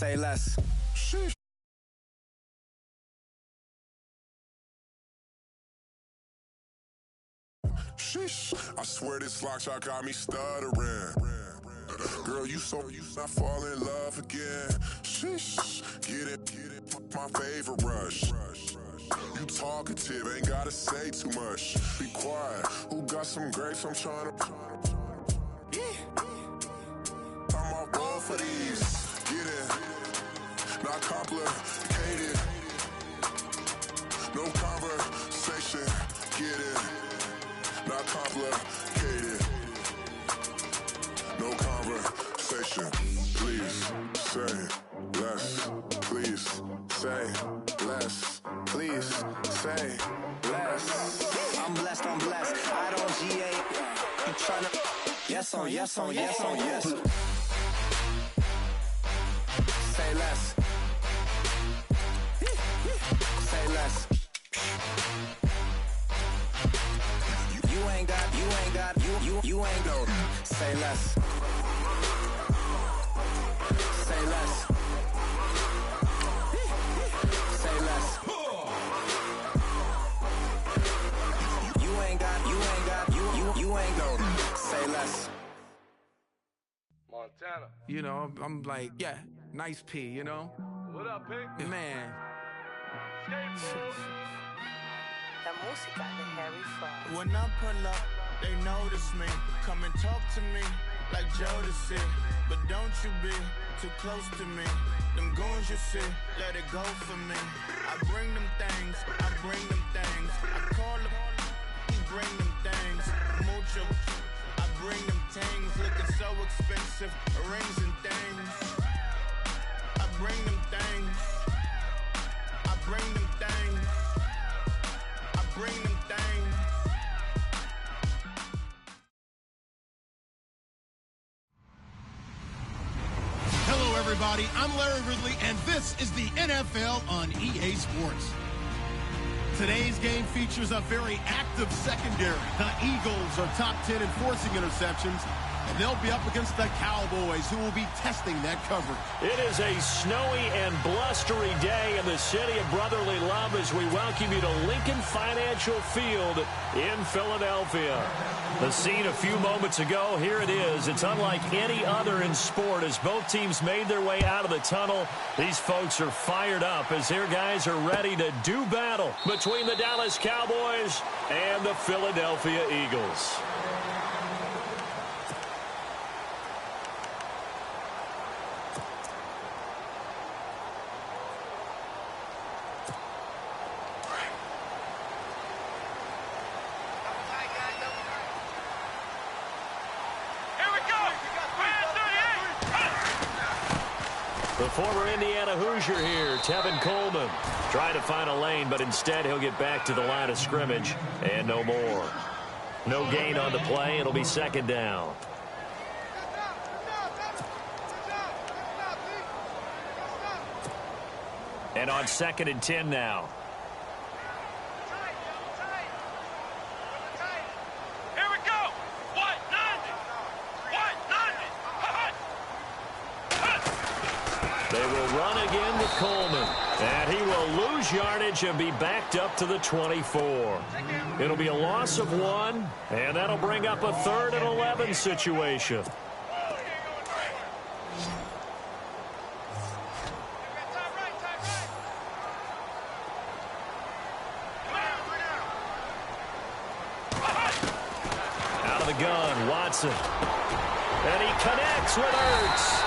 Say less. Sheesh. Sheesh. I swear this lock shot got me stuttering. Girl, you not fall in love again. Sheesh. Get it, my favorite rush. You talkative, ain't gotta say too much. Be quiet, who got some grapes? I'm trying to. I'm all roll for these. Get it, not complicated. No conversation. Get it, not complicated. No conversation. Please say less. Please say less. Please say less. I'm blessed. I don't GA. You tryna. Yes on yes. Say less. Say less. You ain't got. You ain't go. Say less. Say less. Say less. You ain't go. Say less. Montana. You know, I'm like, yeah, nice P, you know? What up, Pink? Man. La música de Harry Fraud. When I pull up, they notice me. Come and talk to me like Jodeci. But don't you be too close to me. Them goons you see, let it go for me. I bring them things. I call them, he bring them things. Mucho, I bring them things. Looking so expensive, rings and things. I bring them things. I bring them things. I bring them things. Hello, everybody. I'm Larry Ridley, and this is the NFL on EA Sports. Today's game features a very active secondary. The Eagles are top 10 in forcing interceptions, and they'll be up against the Cowboys, who will be testing that coverage. It is a snowy and blustery day in the city of brotherly love as we welcome you to Lincoln Financial Field in Philadelphia. The scene a few moments ago, here it is. It's unlike any other in sport as both teams made their way out of the tunnel. These folks are fired up as their guys are ready to do battle between the Dallas Cowboys and the Philadelphia Eagles. The former Indiana Hoosier here, Tevin Coleman, trying to find a lane, but instead he'll get back to the line of scrimmage and no more. No gain on the play. It'll be second down. And on 2nd and 10 now. They will run again with Coleman. And he will lose yardage and be backed up to the 24. It'll be a loss of 1, and that'll bring up a 3rd and 11 situation. Out of the gun, Watson. And he connects with Ertz.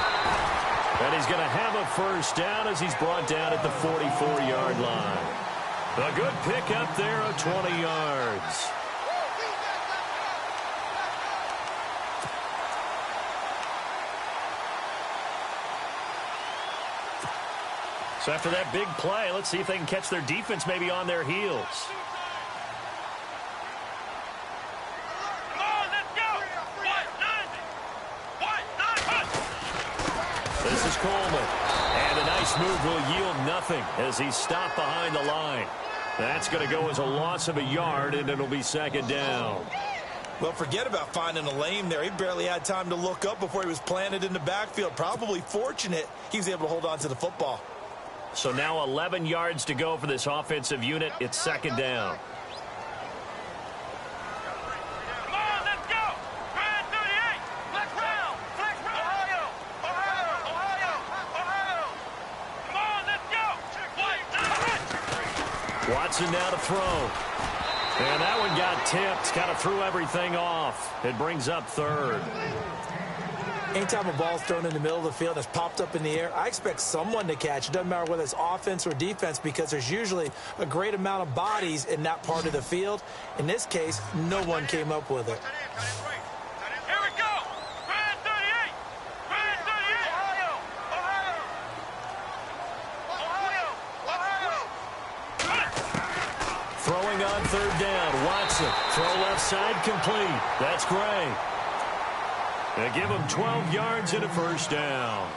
And he's going to have a first down as he's brought down at the 44-yard line. A good pickup there of 20 yards. So after that big play, let's see if they can catch their defense maybe on their heels. This is Coleman. And a nice move will yield nothing as he's stopped behind the line. That's going to go as a loss of a yard, and it'll be second down. Well, forget about finding a lane there. He barely had time to look up before he was planted in the backfield. Probably fortunate he was able to hold on to the football. So now 11 yards to go for this offensive unit. It's second down. Come on, let's go. Ryan 38. Flex round. Flex round. Ohio. Come on, let's go. Watson now to throw. And that one got tipped. Kind of threw everything off. It brings up third. Anytime a ball's thrown in the middle of the field and it's popped up in the air, I expect someone to catch. It doesn't matter whether it's offense or defense because there's usually a great amount of bodies in that part of the field. In this case, no one came up with it. Here we go. Ryan 38. Ryan 38. Ohio. Throwing on third down. Watson. Throw left side complete. That's Gray. They give him 12 yards and a first down.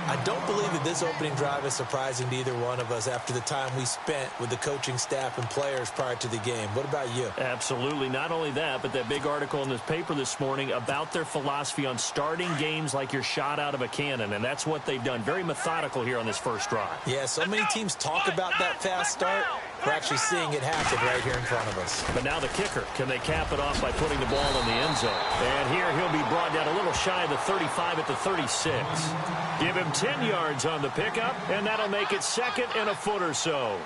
I don't believe that this opening drive is surprising to either one of us after the time we spent with the coaching staff and players prior to the game. What about you? Absolutely. Not only that, but that big article in this paper this morning about their philosophy on starting games like you're shot out of a cannon, and that's what they've done. Very methodical here on this first drive. Yeah, so many teams talk about that fast start. We're actually seeing it happen right here in front of us. But now the kicker. Can they cap it off by putting the ball in the end zone? And here he'll be brought down a little shy of the 35 at the 36. Give him 10 yards on the pickup, and that'll make it second and a foot or so.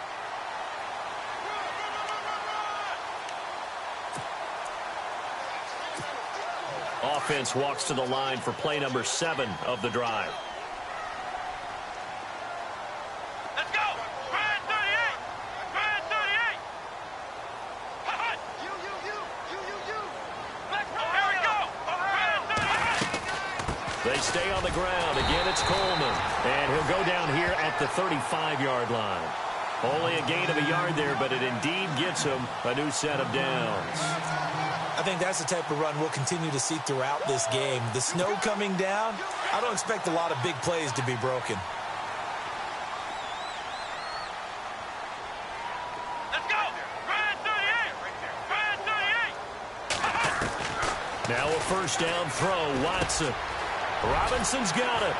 Offense walks to the line for play number 7 of the drive. Let's go. Ryan 38. Ryan 38. Here we go. Ryan 38. They stay on the ground. Again, it's Coleman. And he'll go down here at the 35-yard line. Only a gain of a yard there, but it indeed gets him a new set of downs. I think that's the type of run we'll continue to see throughout this game. The snow coming down, I don't expect a lot of big plays to be broken. Let's go. Ryan 38. Ryan 38. Now a first down throw. Watson. Robinson's got it.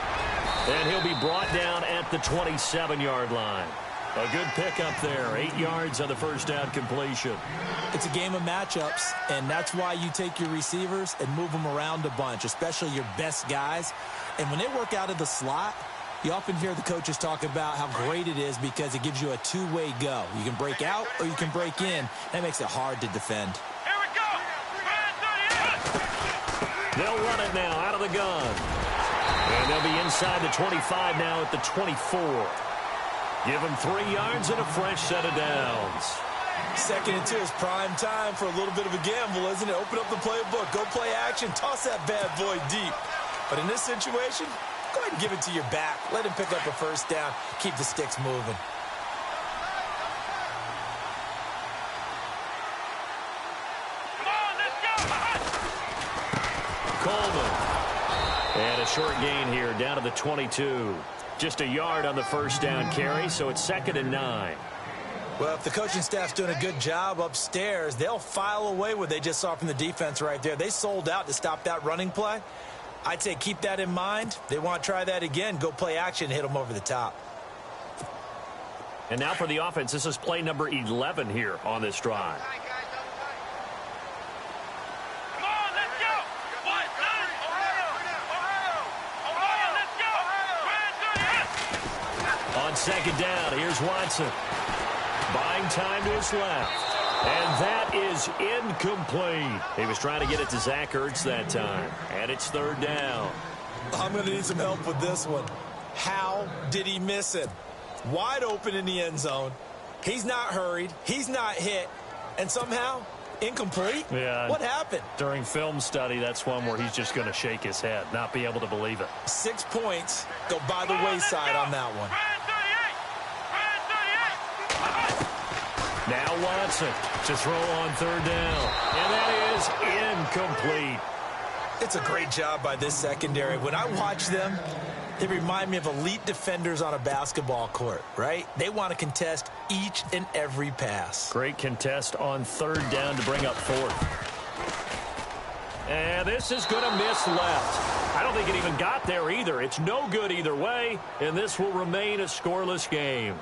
And he'll be brought down at the 27-yard line. A good pickup there. 8 yards on the first down completion. It's a game of matchups, and that's why you take your receivers and move them around a bunch, especially your best guys. And when they work out of the slot, you often hear the coaches talk about how great it is because it gives you a two-way go. You can break out or you can break in. That makes it hard to defend. Here we go. Ryan 38. They'll run it now out of the gun. And they'll be inside the 25 now at the 24. Give them 3 yards and a fresh set of downs. 2nd and 2 is prime time for a little bit of a gamble, isn't it? Open up the playbook, go play action, toss that bad boy deep. But in this situation, go ahead and give it to your back. Let him pick up a first down. Keep the sticks moving. Come on, let's go. Coleman. And a short gain here down to the 22. Just a yard on the first down carry, so it's 2nd and 9. Well, if the coaching staff's doing a good job upstairs, they'll file away what they just saw from the defense right there. They sold out to stop that running play. I'd say keep that in mind. They want to try that again. Go play action and hit them over the top. And now for the offense, this is play number 11 here on this drive. Come on, let's go. Ohio, let's go. On second down, here's Watson. Buying time to his left. And that is incomplete. He was trying to get it to Zach Ertz that time. And it's 3rd down. I'm going to need some help with this one. How did he miss it? Wide open in the end zone. He's not hurried. He's not hit. And somehow, incomplete? Yeah. What happened? During film study, that's one where he's just going to shake his head, not be able to believe it. 6 points go by the wayside on that one. Now Watson to throw on 3rd down. And that is incomplete. It's a great job by this secondary. When I watch them, they remind me of elite defenders on a basketball court, right? They want to contest each and every pass. Great contest on 3rd down to bring up 4th. And this is going to miss left. I don't think it even got there either. It's no good either way, and this will remain a scoreless game.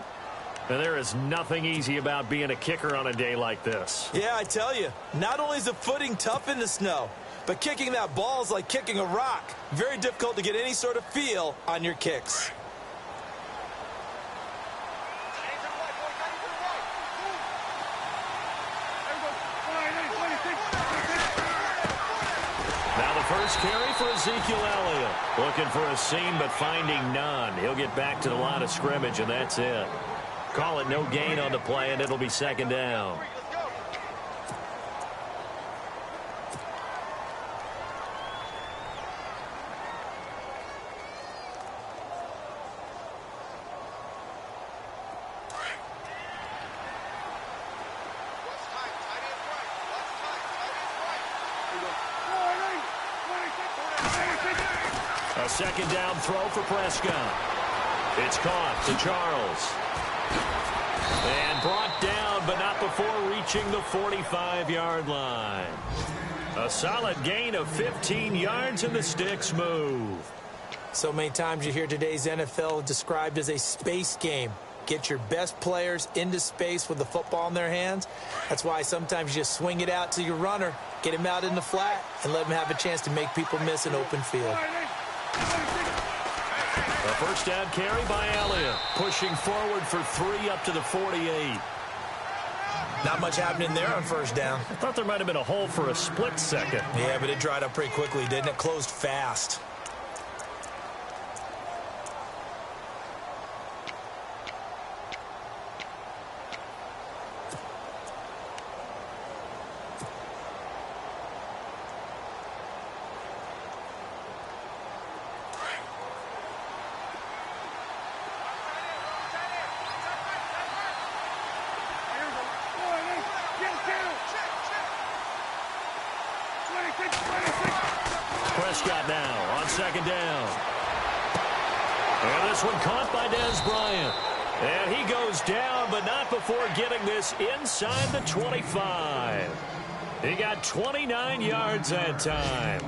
And there is nothing easy about being a kicker on a day like this. Yeah, I tell you, not only is the footing tough in the snow, but kicking that ball is like kicking a rock. Very difficult to get any sort of feel on your kicks. Now the first carry for Ezekiel Elliott. Looking for a seam, but finding none. He'll get back to the line of scrimmage, and that's it. Call it no gain on the play, and it'll be second down. A second down throw for Prescott. It's caught to Charles. And brought down, but not before reaching the 45-yard line. A solid gain of 15 yards, and the sticks move. So many times you hear today's NFL described as a space game. Get your best players into space with the football in their hands. That's why sometimes you just swing it out to your runner, get him out in the flat, and let him have a chance to make people miss an open field. A first down carry by Elliott, pushing forward for 3 up to the 48. Not much happening there on first down. I thought there might have been a hole for a split second. Yeah, but it dried up pretty quickly, didn't it? Closed fast. Prescott now on second down. And this one caught by Dez Bryant. And he goes down, but not before getting this inside the 25. He got 29 yards that time.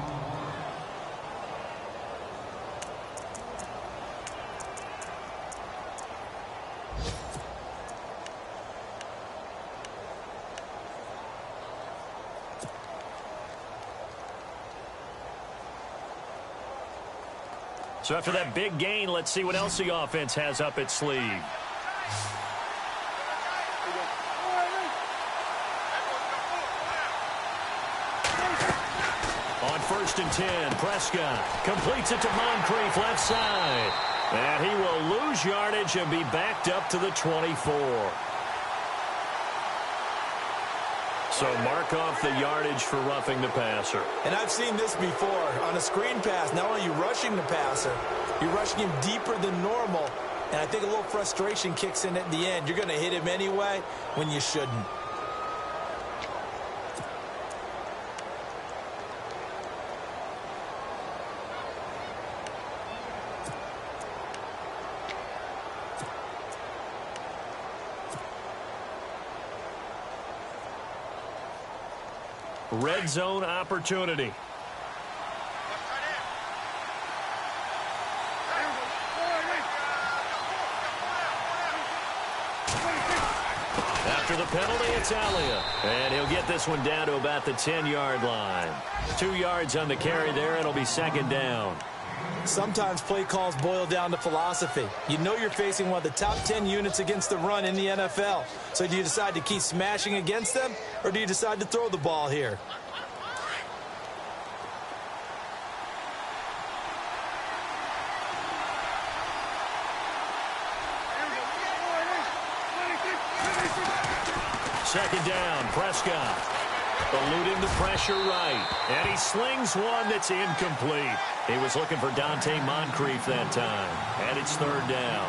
So after that big gain, let's see what else the offense has up its sleeve. On 1st and 10, Prescott completes it to Moncrief left side. And he will lose yardage and be backed up to the 24. So mark off the yardage for roughing the passer. And I've seen this before. On a screen pass, not only are you rushing the passer, you're rushing him deeper than normal. And I think a little frustration kicks in at the end. You're going to hit him anyway when you shouldn't. Red zone opportunity. After the penalty, it's Elliott. And he'll get this one down to about the 10-yard line. 2 yards on the carry there. It'll be second down. Sometimes play calls boil down to philosophy. You know you're facing one of the top 10 units against the run in the NFL. So do you decide to keep smashing against them, or do you decide to throw the ball here? Second down, Prescott. Eluding the pressure right. And he slings one that's incomplete. He was looking for Dante Moncrief that time. And it's third down.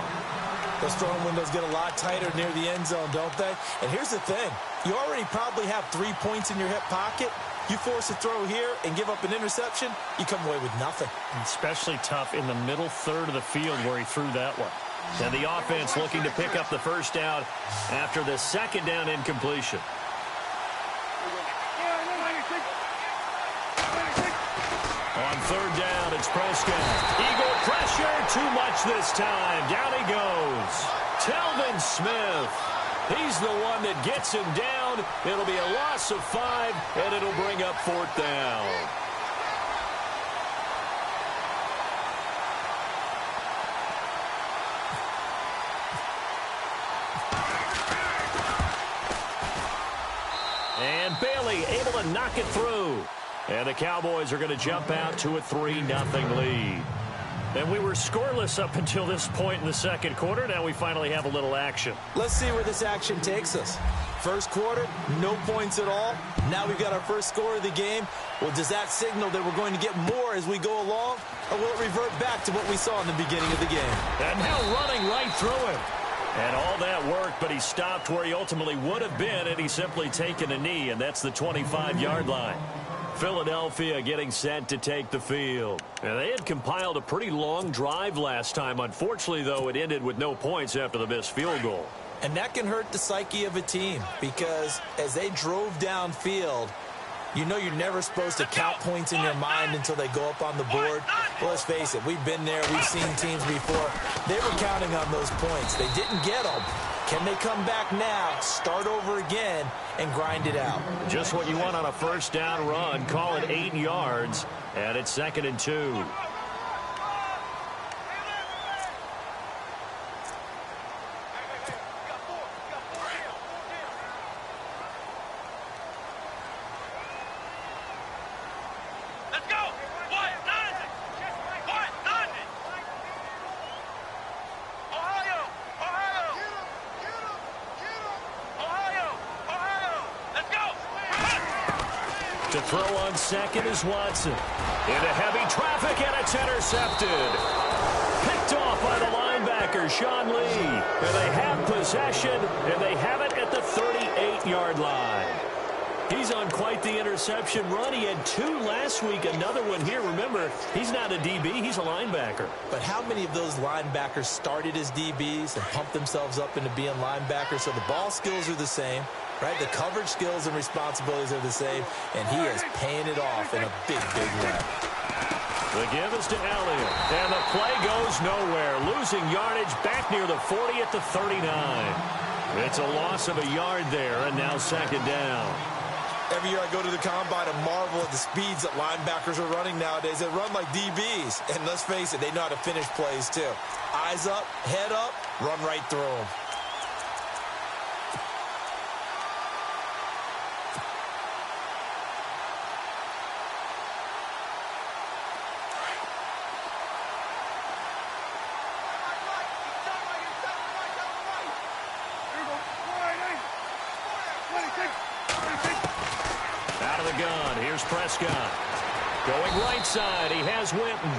Those throwing windows get a lot tighter near the end zone, don't they? And here's the thing. You already probably have 3 points in your hip pocket. You force a throw here and give up an interception, you come away with nothing. Especially tough in the middle third of the field where he threw that one. And the offense looking to pick up the first down after the second down incompletion. On third down, it's Prescott. Eagle pressure, too much this time. Down he goes. Telvin Smith. He's the one that gets him down. It'll be a loss of 5, and it'll bring up fourth down. And Bailey able to knock it through. And the Cowboys are going to jump out to a 3-0 lead. And we were scoreless up until this point in the second quarter. Now we finally have a little action. Let's see where this action takes us. First quarter, no points at all. Now we've got our first score of the game. Well, does that signal that we're going to get more as we go along? Or will it revert back to what we saw in the beginning of the game? And now running right through him. And all that work, but he stopped where he ultimately would have been, and he's simply taken a knee, and that's the 25-yard line. Philadelphia getting set to take the field. And they had compiled a pretty long drive last time. Unfortunately, though, it ended with no points after the missed field goal. And that can hurt the psyche of a team because as they drove downfield, you know you're never supposed to count points in your mind until they go up on the board. Well, let's face it, we've been there. We've seen teams before. They were counting on those points. They didn't get them. Can they come back now, start over again, and grind it out? Just what you want on a first down run. Call it 8 yards, and it's 2nd and 2. To throw on second is Watson. Into heavy traffic, and it's intercepted. Picked off by the linebacker, Sean Lee. And they have possession, and they have it at the 38-yard line. He's on quite the interception run. He had 2 last week, another one here. Remember, he's not a DB, he's a linebacker. But how many of those linebackers started as DBs and pumped themselves up into being linebackers? So the ball skills are the same. Right, the coverage skills and responsibilities are the same, and he is paying it off in a big, big way. The give is to Elliott, and the play goes nowhere. Losing yardage back near the 40 at the 39. It's a loss of a yard there, and now 2nd down. Every year I go to the combine and marvel at the speeds that linebackers are running nowadays. They run like DBs, and let's face it, they know how to finish plays too. Eyes up, head up, run right through them. Here's Prescott. Going right side, he has Winton.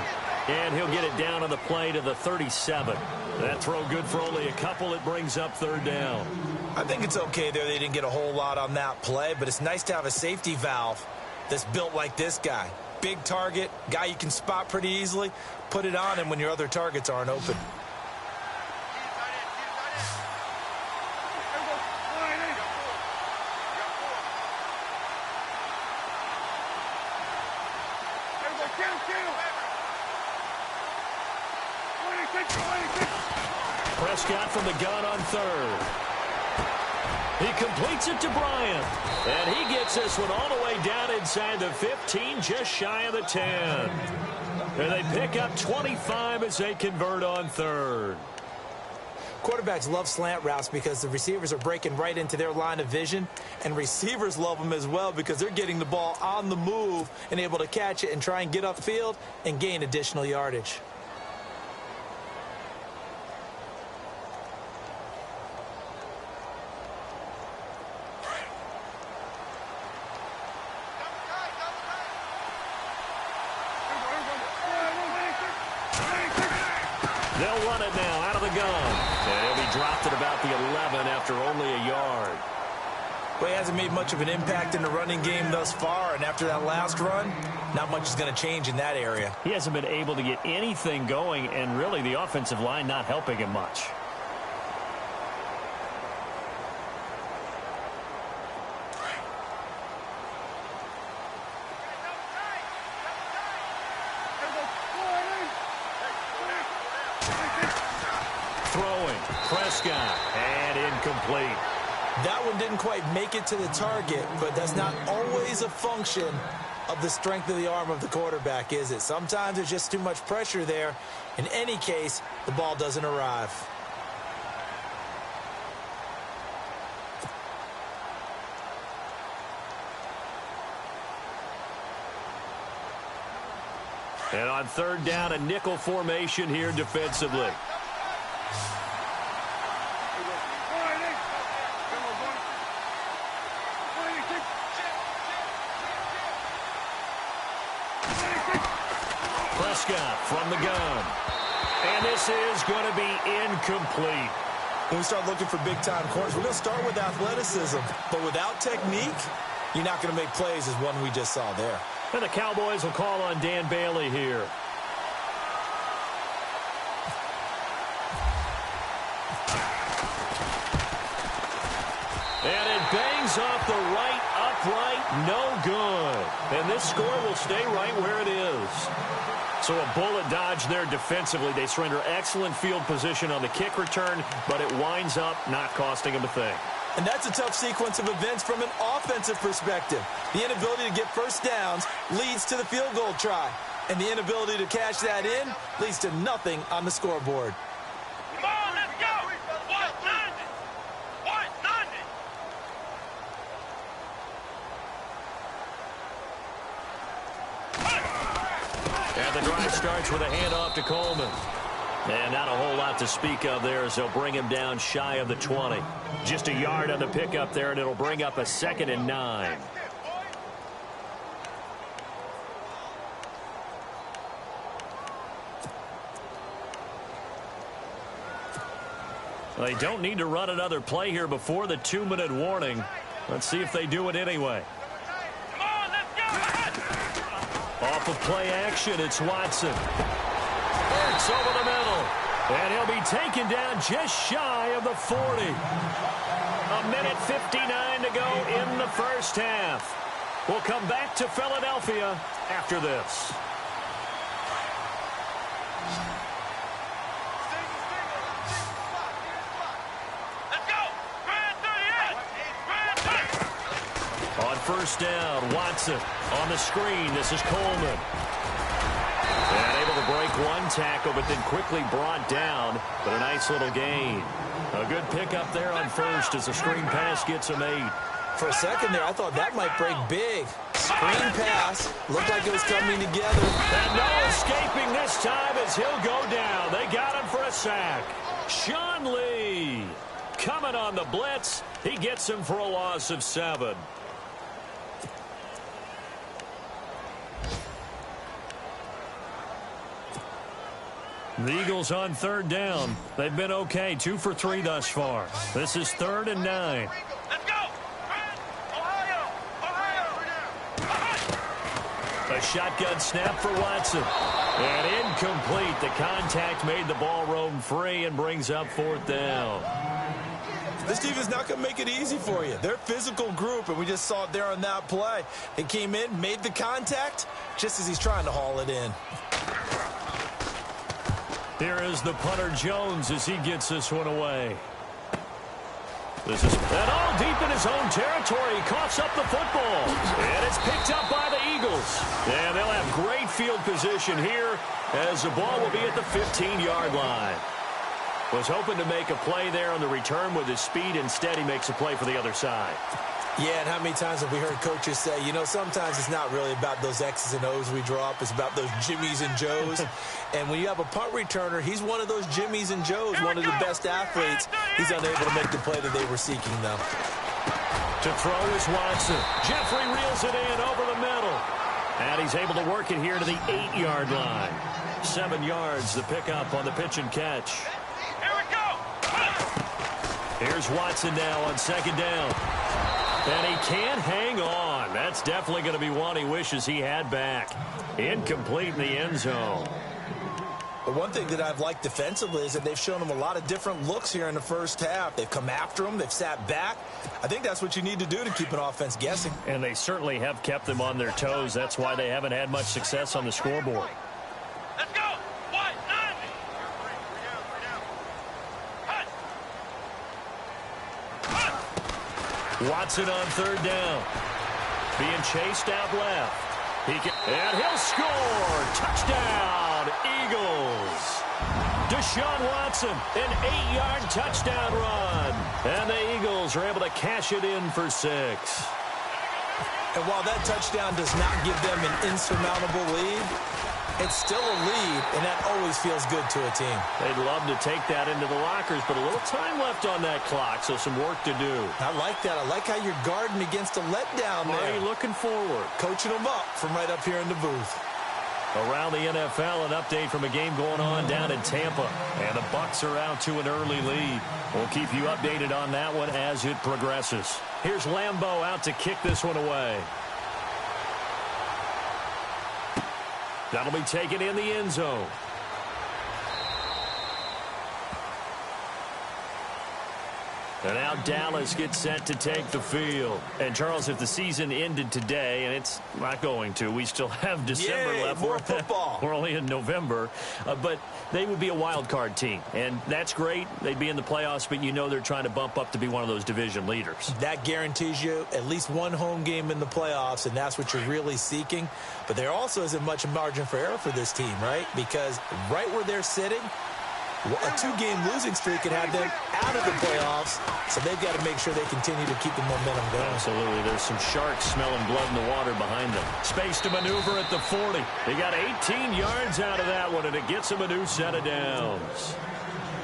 And he'll get it down on the play to the 37. That throw good for only a couple. It brings up 3rd down. I think it's okay there. They didn't get a whole lot on that play, but it's nice to have a safety valve that's built like this guy. Big target, guy you can spot pretty easily. Put it on him when your other targets aren't open. Prescott from the gun on 3rd. He completes it to Bryant. And he gets this one all the way down inside the 15, just shy of the 10. And they pick up 25 as they convert on 3rd. Quarterbacks love slant routes because the receivers are breaking right into their line of vision, and receivers love them as well because they're getting the ball on the move and able to catch it and try and get upfield and gain additional yardage. They'll run it now out of the gun. And he'll be dropped at about the 11 after only a yard. Well, he hasn't made much of an impact in the running game thus far, and after that last run, not much is going to change in that area. He hasn't been able to get anything going, and really the offensive line not helping him much. Prescott, and incomplete. That one didn't quite make it to the target, but that's not always a function of the strength of the arm of the quarterback, is it? Sometimes there's just too much pressure there. In any case, the ball doesn't arrive. And on third down, a nickel formation here defensively. Prescott from the gun. And this is going to be incomplete. When we start looking for big-time corners, we're going to start with athleticism. But without technique, you're not going to make plays as one we just saw there. And the Cowboys will call on Dan Bailey here. And it bangs off the right upright, no good. And this score will stay right where it is. So a bullet dodge there defensively. They surrender excellent field position on the kick return, but it winds up not costing them a thing. And that's a tough sequence of events from an offensive perspective. The inability to get first downs leads to the field goal try. And the inability to cash that in leads to nothing on the scoreboard. Come on, let's go! 190! 190! And the drive starts with a handoff to Coleman. And not a whole lot to speak of there as they'll bring him down shy of the 20. Just a yard on the pickup there, and it'll bring up a 2nd and 9. They don't need to run another play here before the 2-minute warning. Let's see if they do it anyway. Come on, let's go! Off of play action, it's Watson. It's over the middle. And he'll be taken down just shy of the 40. A minute 59 to go in the first half. We'll come back to Philadelphia after this. Let's go! Grand 38! Grand 30! On first down, Watson on the screen. This is Coleman. And able to break one tackle, but then quickly brought down. But a nice little gain. A good pickup there on first as the screen pass gets him 8. For a second there, I thought that might break big. Screen pass. Looked like it was coming together. And no escaping this time as he'll go down. They got him for a sack. Sean Lee coming on the blitz. He gets him for a loss of 7. The Eagles on third down. They've been okay, 2 for 3 thus far. This is 3rd and 9. Let's go! Ohio! Ohio! A shotgun snap for Watson. And incomplete. The contact made the ball roam free and brings up 4th down. This team is not going to make it easy for you. They're a physical group, and we just saw it there on that play. They came in, made the contact, just as he's trying to haul it in. Here is the punter Jones as he gets this one away. This is and all deep in his own territory. He coughs up the football. And it's picked up by the Eagles. And they'll have great field position here as the ball will be at the 15-yard line. Was hoping to make a play there on the return with his speed. Instead, he makes a play for the other side. Yeah, and how many times have we heard coaches say, you know, sometimes it's not really about those X's and O's we draw up. It's about those Jimmies and Joes. And when you have a punt returner, he's one of those Jimmies and Joes, one of the best athletes. He's unable to make the play that they were seeking, though. To throw is Watson. Jeffrey reels it in over the middle. And he's able to work it here to the 8-yard line. 7 yards, the pickup on the pitch and catch. Here we go! Here's Watson now on 2nd down. And he can't hang on. That's definitely going to be one he wishes he had back. Incomplete in the end zone. But one thing that I've liked defensively is that they've shown him a lot of different looks here in the first half. They've come after him. They've sat back. I think that's what you need to do to keep an offense guessing. And they certainly have kept them on their toes. That's why they haven't had much success on the scoreboard. Let's go! 190! Watson on third down. Being chased out left. And he'll score. Touchdown, Eagles. Deshaun Watson, an 8-yard touchdown run. And the Eagles are able to cash it in for 6. And while that touchdown does not give them an insurmountable lead, it's still a lead, and that always feels good to a team. They'd love to take that into the lockers, but a little time left on that clock, so some work to do. I like that. I like how you're guarding against a letdown there. Are you looking forward? Coaching them up from right up here in the booth. Around the NFL, an update from a game going on down in Tampa. And the Bucs are out to an early lead. We'll keep you updated on that one as it progresses. Here's Lambeau out to kick this one away. That'll be taken in the end zone. And now Dallas gets set to take the field. And, Charles, if the season ended today, and it's not going to, we still have December left. More football. We're only in November. But they would be a wild card team. And that's great. They'd be in the playoffs, but you know they're trying to bump up to be one of those division leaders. That guarantees you at least one home game in the playoffs, and that's what you're really seeking. But there also isn't much margin for error for this team, right? Because right where they're sitting, a 2-game losing streak could have them out of the playoffs, so they've got to make sure they continue to keep the momentum going. Absolutely. There's some sharks smelling blood in the water behind them. Space to maneuver at the 40. They got 18 yards out of that one, and it gets them a new set of downs.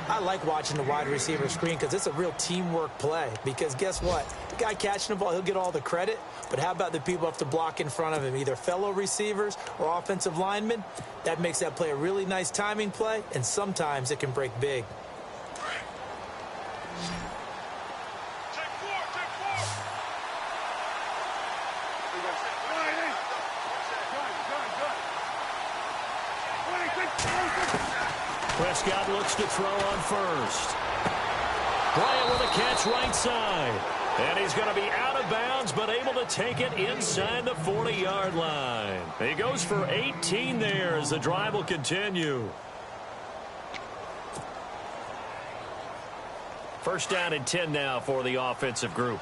I like watching the wide receiver screen because it's a real teamwork play. Because guess what? The guy catching the ball, he'll get all the credit. But how about the people up to block in front of him, either fellow receivers or offensive linemen? That makes that play a really nice timing play, and sometimes it can break big. Prescott looks to throw on first. Bryant with a catch right side. And he's going to be out of bounds, but able to take it inside the 40-yard line. He goes for 18 there as the drive will continue. First down and 10 now for the offensive group.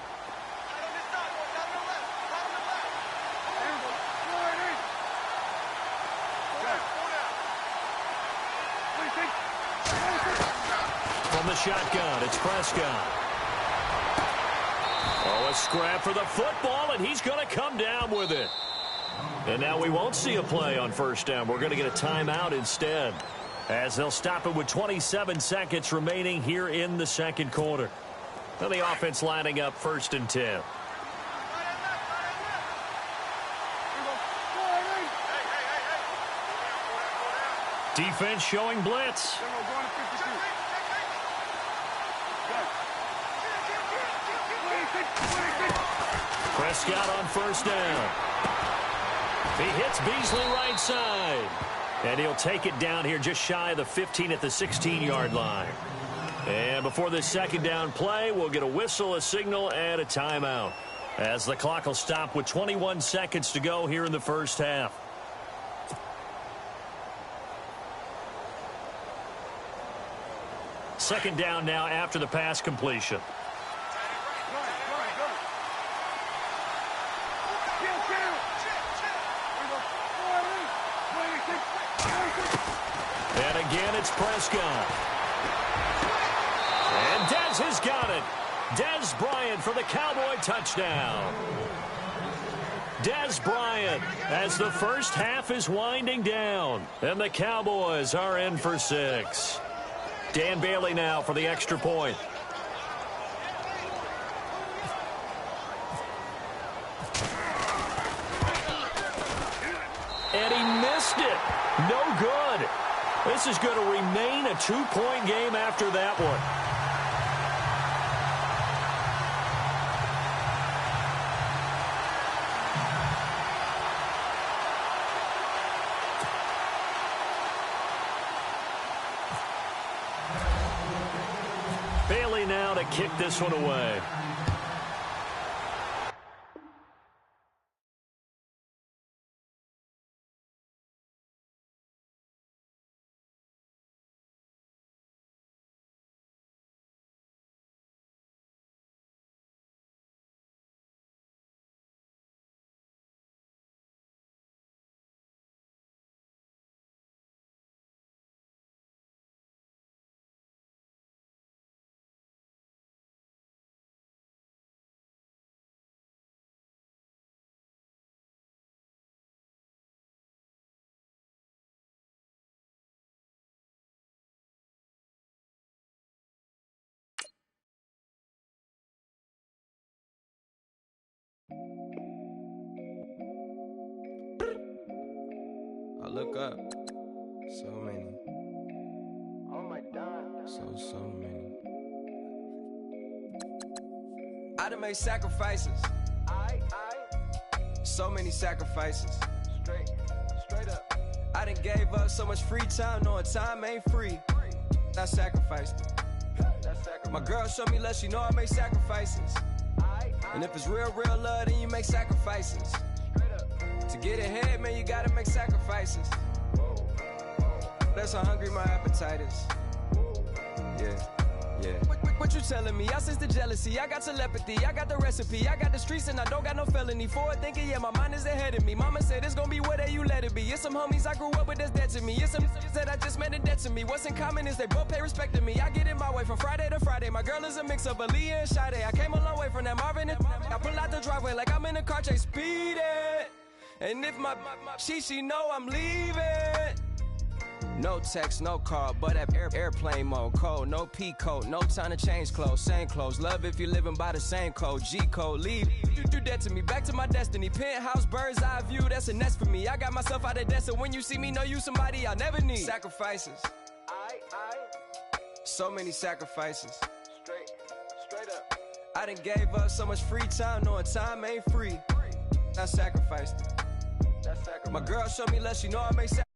From the shotgun, it's Prescott. Oh, a scrap for the football, and he's going to come down with it. And now we won't see a play on first down. We're going to get a timeout instead, as they'll stop it with 27 seconds remaining here in the second quarter. Now the offense lining up first and 10. Defense showing blitz. Prescott on first down. He hits Beasley right side. And he'll take it down here just shy of the 15 at the 16-yard line. And before this second down play, we'll get a whistle, a signal, and a timeout, as the clock will stop with 21 seconds to go here in the first half. Second down now after the pass completion. And again, it's Prescott. And Dez has got it. Dez Bryant for the Cowboy touchdown. Dez Bryant as the first half is winding down. And the Cowboys are in for 6. Dan Bailey now for the extra point. And he missed it. No good. This is going to remain a 2-point game after that one. Bailey now to kick this one away. look up. So many. Oh my God. So many. I done made sacrifices. So many sacrifices. Straight up. I done gave up so much free time, knowing time ain't free. I sacrificed it. My girl showed me love, she know I make sacrifices. And if it's real love, then you make sacrifices. To get ahead, man, you gotta make sacrifices. That's how hungry my appetite is. Yeah. What you telling me? I sense the jealousy, I got telepathy, I got the recipe, I got the streets and I don't got no felony. Forward thinking, yeah, my mind is ahead of me. Mama said it's gonna be whatever you let it be. It's some homies I grew up with that's dead to me. It's some that I just met in debt to me. What's in common is they both pay respect to me. I get in my way from Friday to Friday. My girl is a mix of Aaliyah and Sade. I came a long way from that Marvin and I pull out the driveway like I'm in a car chase speeding. And if my she know I'm leaving. No text, no call, but at airplane mode. Cold, no P code, no time to change clothes. Same clothes, love if you're living by the same code. G code, leave. You do that to me, back to my destiny. Penthouse, bird's eye view, that's a nest for me. I got myself out of debt, so when you see me, know you somebody I'll never need. Sacrifices. So many sacrifices. Straight up. I done gave up so much free time, knowing time ain't free. I sacrificed it. My girl showed me love, she know I make sacrifices.